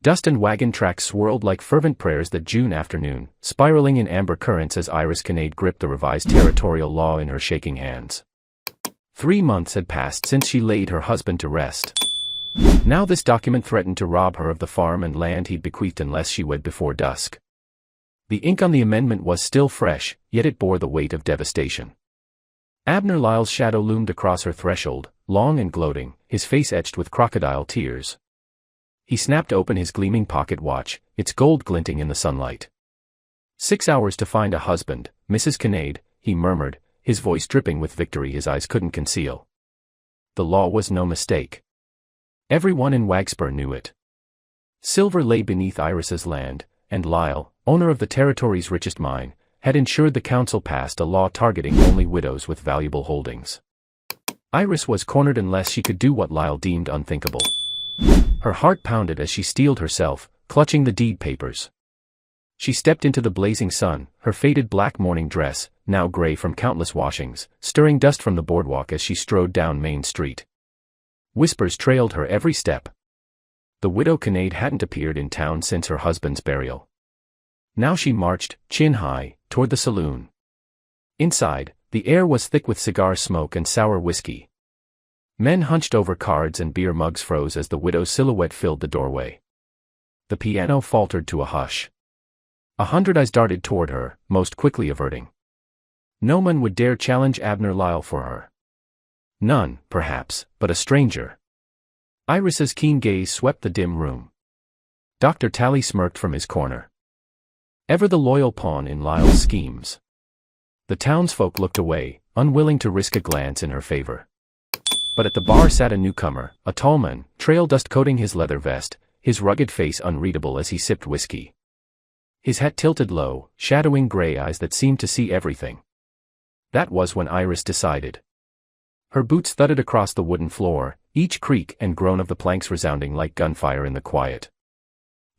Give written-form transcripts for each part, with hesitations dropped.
Dust and wagon tracks swirled like fervent prayers that June afternoon, spiraling in amber currents as Iris Connade gripped the revised territorial law in her shaking hands. 3 months had passed since she laid her husband to rest. Now this document threatened to rob her of the farm and land he'd bequeathed unless she wed before dusk. The ink on the amendment was still fresh, yet it bore the weight of devastation. Abner Lyle's shadow loomed across her threshold, long and gloating, his face etched with crocodile tears. He snapped open his gleaming pocket watch, its gold glinting in the sunlight. 6 hours to find a husband, Mrs. Connade, he murmured, his voice dripping with victory his eyes couldn't conceal. The law was no mistake. Everyone in Wagspur knew it. Silver lay beneath Iris's land, and Lyle, owner of the territory's richest mine, had ensured the council passed a law targeting only widows with valuable holdings. Iris was cornered unless she could do what Lyle deemed unthinkable. Her heart pounded as she steeled herself, clutching the deed papers. She stepped into the blazing sun, her faded black morning dress, now gray from countless washings, stirring dust from the boardwalk as she strode down Main Street. Whispers trailed her every step. The widow Connade hadn't appeared in town since her husband's burial. Now she marched, chin high, toward the saloon. Inside, the air was thick with cigar smoke and sour whiskey. Men hunched over cards and beer mugs froze as the widow's silhouette filled the doorway. The piano faltered to a hush. 100 eyes darted toward her, most quickly averting. No one would dare challenge Abner Lyle for her. None, perhaps, but a stranger. Iris's keen gaze swept the dim room. Dr. Tally smirked from his corner. Ever the loyal pawn in Lyle's schemes. The townsfolk looked away, unwilling to risk a glance in her favor. But at the bar sat a newcomer, a tall man, trail dust coating his leather vest, his rugged face unreadable as he sipped whiskey. His hat tilted low, shadowing gray eyes that seemed to see everything. That was when Iris decided. Her boots thudded across the wooden floor, each creak and groan of the planks resounding like gunfire in the quiet.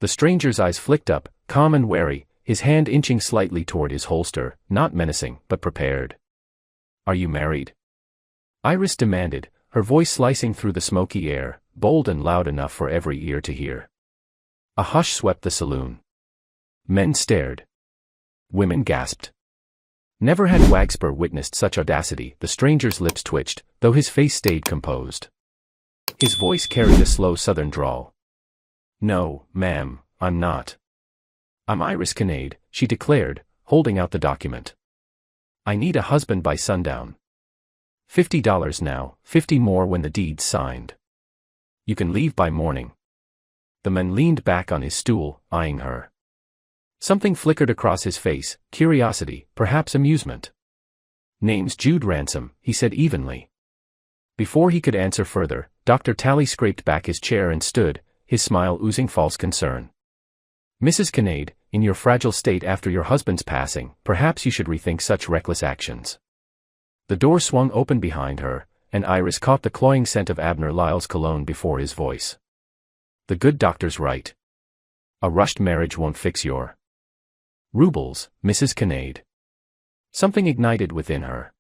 The stranger's eyes flicked up, calm and wary, his hand inching slightly toward his holster, not menacing, but prepared. "Are you married?" Iris demanded, her voice slicing through the smoky air, bold and loud enough for every ear to hear. A hush swept the saloon. Men stared. Women gasped. Never had Wagspur witnessed such audacity. The stranger's lips twitched, though his face stayed composed. His voice carried a slow southern drawl. "No, ma'am, I'm not. I'm Iris Connade," she declared, holding out the document. "I need a husband by sundown. $50 now, 50 more when the deed's signed. You can leave by morning." The man leaned back on his stool, eyeing her. Something flickered across his face, curiosity, perhaps amusement. "Name's Jude Ransom," he said evenly. Before he could answer further, Dr. Tally scraped back his chair and stood, his smile oozing false concern. "Mrs. Connade, in your fragile state after your husband's passing, perhaps you should rethink such reckless actions." The door swung open behind her, and Iris caught the cloying scent of Abner Lyle's cologne before his voice. "The good doctor's right. A rushed marriage won't fix your rubles, Mrs. Connade." Something ignited within her.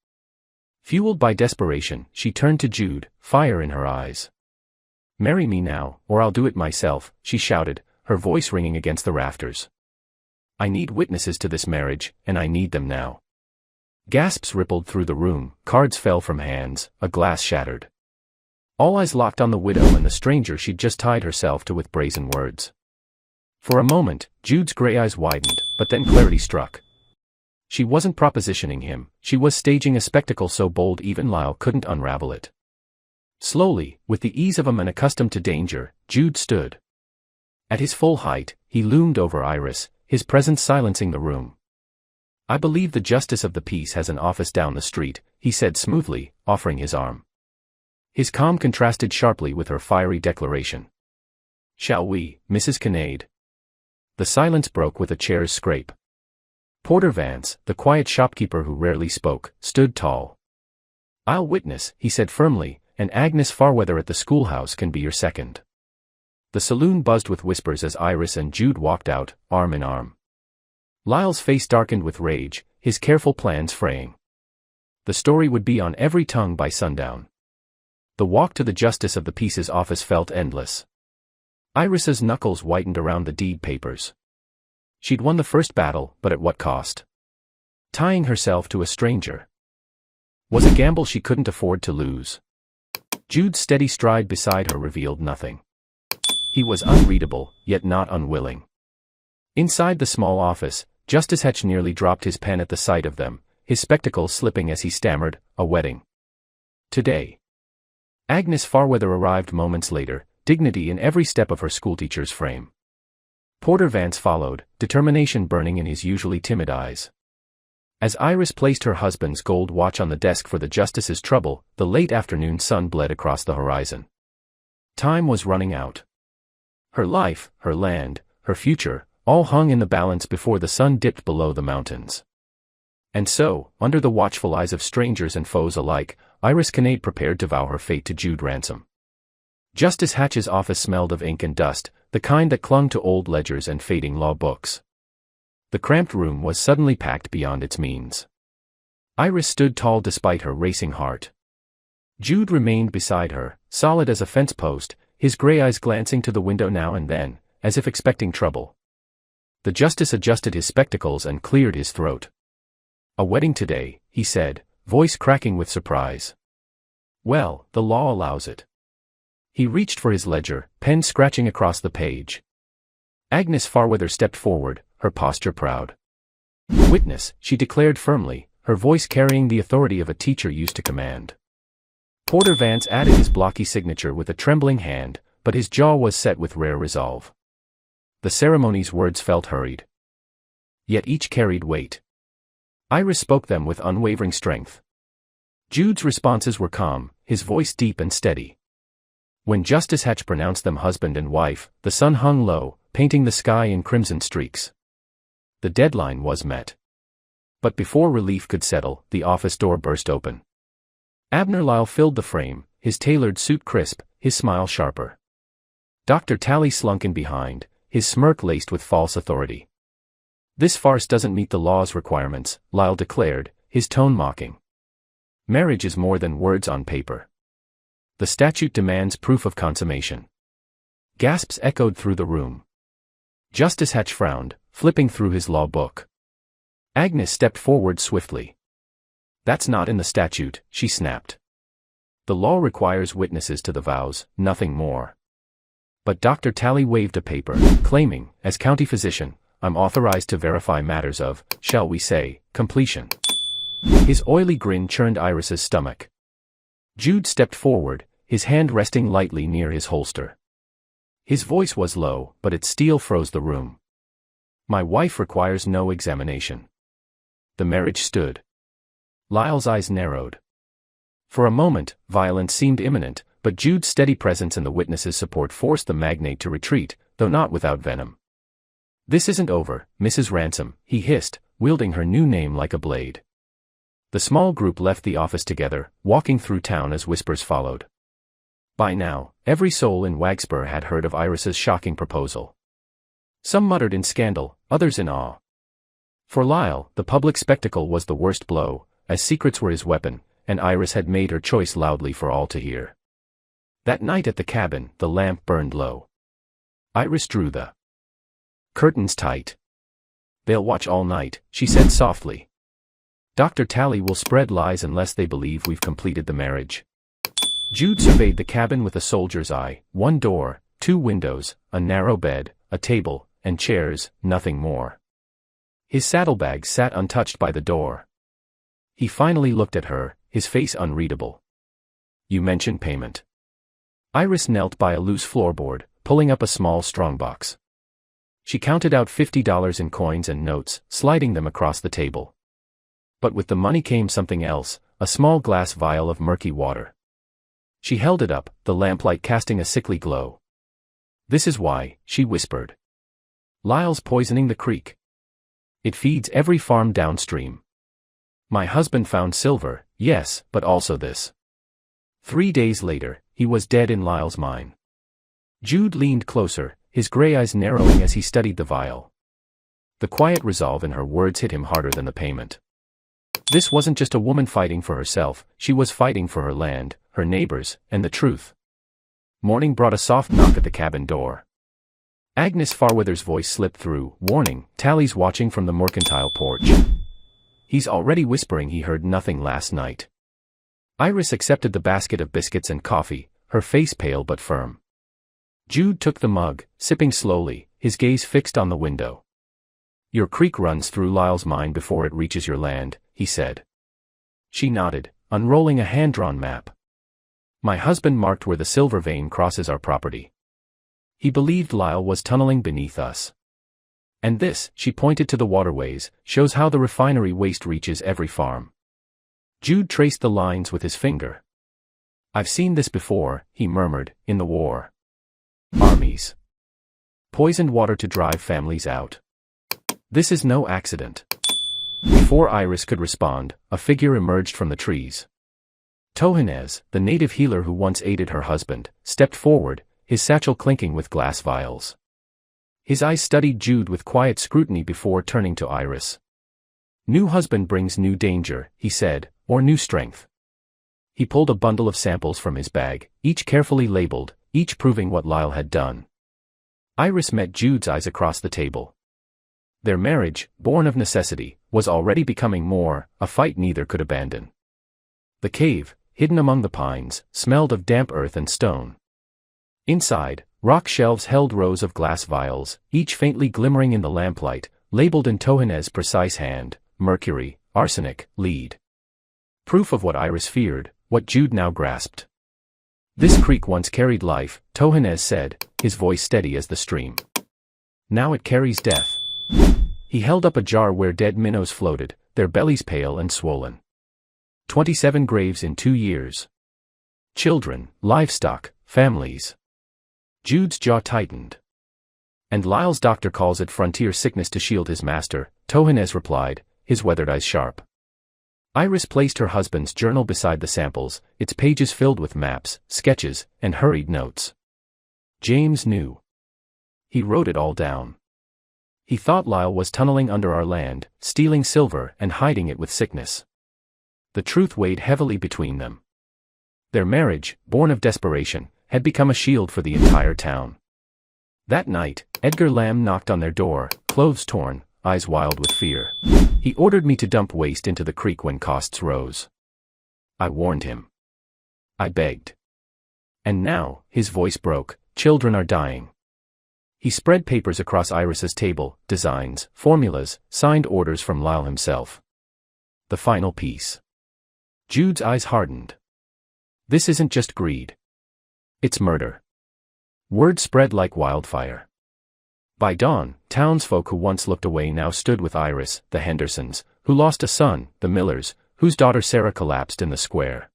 Fueled by desperation, she turned to Jude, fire in her eyes. "Marry me now, or I'll do it myself," she shouted, her voice ringing against the rafters. "I need witnesses to this marriage, and I need them now." Gasps rippled through the room, cards fell from hands, a glass shattered. All eyes locked on the widow and the stranger she'd just tied herself to with brazen words. For a moment, Jude's gray eyes widened, but then clarity struck. She wasn't propositioning him, she was staging a spectacle so bold even Lyle couldn't unravel it. Slowly, with the ease of a man accustomed to danger, Jude stood. At his full height, he loomed over Iris, his presence silencing the room. "I believe the justice of the peace has an office down the street," he said smoothly, offering his arm. His calm contrasted sharply with her fiery declaration. "Shall we, Mrs. Connade?" The silence broke with a chair's scrape. Porter Vance, the quiet shopkeeper who rarely spoke, stood tall. "I'll witness," he said firmly, "and Agnes Farweather at the schoolhouse can be your second." The saloon buzzed with whispers as Iris and Jude walked out, arm in arm. Lyle's face darkened with rage, his careful plans fraying. The story would be on every tongue by sundown. The walk to the Justice of the Peace's office felt endless. Iris's knuckles whitened around the deed papers. She'd won the first battle, but at what cost? Tying herself to a stranger was a gamble she couldn't afford to lose. Jude's steady stride beside her revealed nothing. He was unreadable, yet not unwilling. Inside the small office, Justice Hatch nearly dropped his pen at the sight of them, his spectacles slipping as he stammered, "A wedding. Today." Agnes Farweather arrived moments later, dignity in every step of her schoolteacher's frame. Porter Vance followed, determination burning in his usually timid eyes. As Iris placed her husband's gold watch on the desk for the justice's trouble, the late afternoon sun bled across the horizon. Time was running out. Her life, her land, her future, all hung in the balance before the sun dipped below the mountains. And so, under the watchful eyes of strangers and foes alike, Iris Connade prepared to vow her fate to Jude Ransom. Justice Hatch's office smelled of ink and dust, the kind that clung to old ledgers and fading law books. The cramped room was suddenly packed beyond its means. Iris stood tall despite her racing heart. Jude remained beside her, solid as a fence post, his gray eyes glancing to the window now and then, as if expecting trouble. The justice adjusted his spectacles and cleared his throat. "A wedding today," he said, voice cracking with surprise. "Well, the law allows it." He reached for his ledger, pen scratching across the page. Agnes Farweather stepped forward, her posture proud. "Witness," she declared firmly, her voice carrying the authority of a teacher used to command. Porter Vance added his blocky signature with a trembling hand, but his jaw was set with rare resolve. The ceremony's words felt hurried. Yet each carried weight. Iris spoke them with unwavering strength. Jude's responses were calm, his voice deep and steady. When Justice Hatch pronounced them husband and wife, the sun hung low, painting the sky in crimson streaks. The deadline was met. But before relief could settle, the office door burst open. Abner Lyle filled the frame, his tailored suit crisp, his smile sharper. Dr. Talley slunk in behind, his smirk laced with false authority. "This farce doesn't meet the law's requirements," Lyle declared, his tone mocking. "Marriage is more than words on paper. The statute demands proof of consummation." Gasps echoed through the room. Justice Hatch frowned, flipping through his law book. Agnes stepped forward swiftly. "That's not in the statute," she snapped. "The law requires witnesses to the vows, nothing more." But Dr. Talley waved a paper, claiming, as county physician, "I'm authorized to verify matters of, shall we say, completion." His oily grin churned Iris's stomach. Jude stepped forward, his hand resting lightly near his holster. His voice was low, but its steel froze the room. "My wife requires no examination." The marriage stood. Lyle's eyes narrowed. For a moment, violence seemed imminent, but Jude's steady presence and the witnesses' support forced the magnate to retreat, though not without venom. "This isn't over, Mrs. Ransom," he hissed, wielding her new name like a blade. The small group left the office together, walking through town as whispers followed. By now, every soul in Wagspur had heard of Iris's shocking proposal. Some muttered in scandal, others in awe. For Lyle, the public spectacle was the worst blow, as secrets were his weapon, and Iris had made her choice loudly for all to hear. That night at the cabin, the lamp burned low. Iris drew the curtains tight. "They'll watch all night," she said softly. "Dr. Talley will spread lies unless they believe we've completed the marriage." Jude surveyed the cabin with a soldier's eye, one door, two windows, a narrow bed, a table, and chairs, nothing more. His saddlebags sat untouched by the door. He finally looked at her, his face unreadable. "You mentioned payment." Iris knelt by a loose floorboard, pulling up a small strongbox. She counted out $50 in coins and notes, sliding them across the table. But with the money came something else, a small glass vial of murky water. She held it up, the lamplight casting a sickly glow. "This is why," she whispered. "Lyle's poisoning the creek. It feeds every farm downstream. My husband found silver, yes, but also this." 3 days later, he was dead in Lyle's mine. Jude leaned closer, his gray eyes narrowing as he studied the vial. The quiet resolve in her words hit him harder than the payment. This wasn't just a woman fighting for herself, she was fighting for her land, her neighbors, and the truth. Morning brought a soft knock at the cabin door. Agnes Farwither's voice slipped through, warning, Tally's watching from the mercantile porch. He's already whispering he heard nothing last night. Iris accepted the basket of biscuits and coffee, her face pale but firm. Jude took the mug, sipping slowly, his gaze fixed on the window. Your creek runs through Lyle's mine before it reaches your land, he said. She nodded, unrolling a hand-drawn map. My husband marked where the silver vein crosses our property. He believed Lyle was tunneling beneath us. And this, she pointed to the waterways, shows how the refinery waste reaches every farm. Jude traced the lines with his finger. I've seen this before, he murmured, in the war. Armies. Poisoned water to drive families out. This is no accident. Before Iris could respond, a figure emerged from the trees. Tohinez, the native healer who once aided her husband, stepped forward, his satchel clinking with glass vials. His eyes studied Jude with quiet scrutiny before turning to Iris. New husband brings new danger, he said, or new strength. He pulled a bundle of samples from his bag, each carefully labeled, each proving what Lyle had done. Iris met Jude's eyes across the table. Their marriage, born of necessity, was already becoming more, a fight neither could abandon. The cave, hidden among the pines, smelled of damp earth and stone. Inside, rock shelves held rows of glass vials, each faintly glimmering in the lamplight, labeled in Tohinez's precise hand, mercury, arsenic, lead. Proof of what Iris feared, what Jude now grasped. This creek once carried life, Tohinez said, his voice steady as the stream. Now it carries death. He held up a jar where dead minnows floated, their bellies pale and swollen. 27 graves in 2 years. Children, livestock, families. Jude's jaw tightened. And Lyle's doctor calls it frontier sickness to shield his master, Tohinez replied, his weathered eyes sharp. Iris placed her husband's journal beside the samples, its pages filled with maps, sketches, and hurried notes. James knew. He wrote it all down. He thought Lyle was tunneling under our land, stealing silver and hiding it with sickness. The truth weighed heavily between them. Their marriage, born of desperation, had become a shield for the entire town. That night, Edgar Lamb knocked on their door, clothes torn, eyes wild with fear. He ordered me to dump waste into the creek when costs rose. I warned him. I begged. And now, his voice broke, children are dying. He spread papers across Iris's table, designs, formulas, signed orders from Lyle himself. The final piece. Jude's eyes hardened. This isn't just greed. It's murder. Word spread like wildfire. By dawn, townsfolk who once looked away now stood with Iris, the Hendersons, who lost a son, the Millers, whose daughter Sarah collapsed in the square.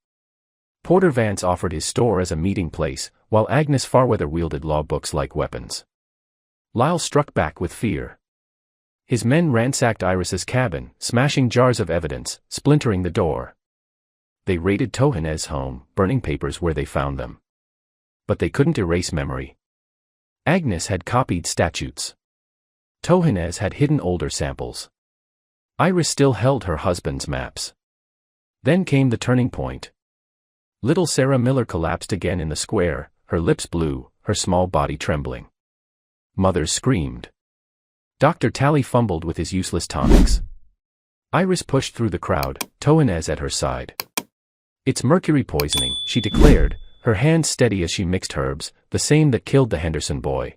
Porter Vance offered his store as a meeting place, while Agnes Farwither wielded law books like weapons. Lyle struck back with fear. His men ransacked Iris's cabin, smashing jars of evidence, splintering the door. They raided Tohinez's home, burning papers where they found them. But they couldn't erase memory. Agnes had copied statutes. Tohinez had hidden older samples. Iris still held her husband's maps. Then came the turning point. Little Sarah Miller collapsed again in the square, her lips blue, her small body trembling. Mothers screamed. Dr. Tally fumbled with his useless tonics. Iris pushed through the crowd, Tohinez at her side. It's mercury poisoning, she declared, her hands steady as she mixed herbs, the same that killed the Henderson boy.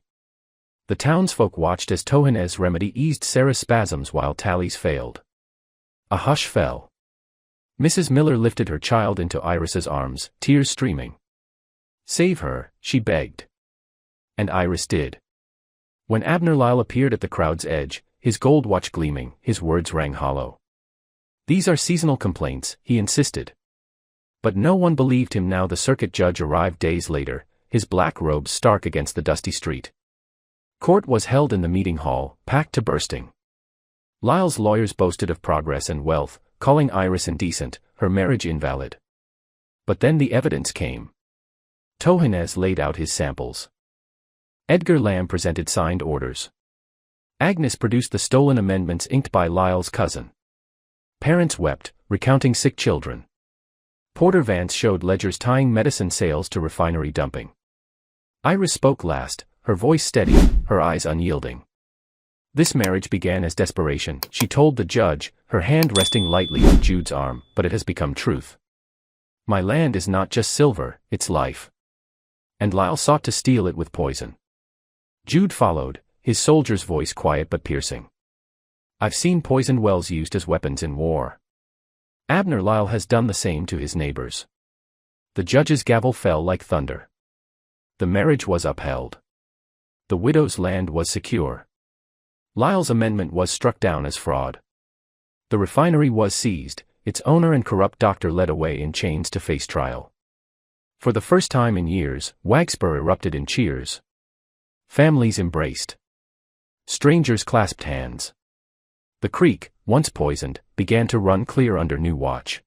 The townsfolk watched as Tohinez's remedy eased Sarah's spasms while Tally's failed. A hush fell. Mrs. Miller lifted her child into Iris's arms, tears streaming. Save her, she begged. And Iris did. When Abner Lyle appeared at the crowd's edge, his gold watch gleaming, his words rang hollow. These are seasonal complaints, he insisted. But no one believed him now. The circuit judge arrived days later, his black robes stark against the dusty street. Court was held in the meeting hall, packed to bursting. Lyle's lawyers boasted of progress and wealth, calling Iris indecent, her marriage invalid. But then the evidence came. Tohinez laid out his samples. Edgar Lamb presented signed orders. Agnes produced the stolen amendments inked by Lyle's cousin. Parents wept, recounting sick children. Porter Vance showed ledgers tying medicine sales to refinery dumping. Iris spoke last, her voice steady, her eyes unyielding. This marriage began as desperation, she told the judge, her hand resting lightly on Jude's arm, but it has become truth. My land is not just silver, it's life. And Lyle sought to steal it with poison. Jude followed, his soldier's voice quiet but piercing. I've seen poisoned wells used as weapons in war. Abner Lyle has done the same to his neighbors. The judge's gavel fell like thunder. The marriage was upheld. The widow's land was secure. Lyle's amendment was struck down as fraud. The refinery was seized, its owner and corrupt doctor led away in chains to face trial. For the first time in years, Wagspur erupted in cheers. Families embraced. Strangers clasped hands. The creek, once poisoned, began to run clear under new watch.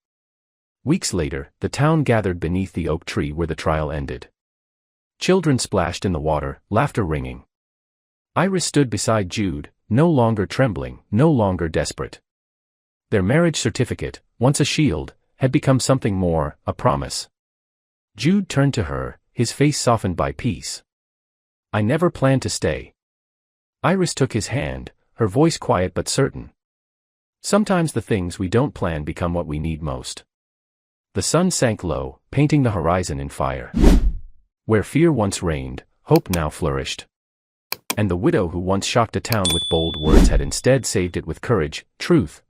Weeks later, the town gathered beneath the oak tree where the trial ended. Children splashed in the water, laughter ringing. Iris stood beside Jude, no longer trembling, no longer desperate. Their marriage certificate, once a shield, had become something more, a promise. Jude turned to her, his face softened by peace. I never planned to stay. Iris took his hand, her voice quiet but certain. Sometimes the things we don't plan become what we need most. The sun sank low, painting the horizon in fire. Where fear once reigned, hope now flourished. And the widow who once shocked a town with bold words had instead saved it with courage, truth,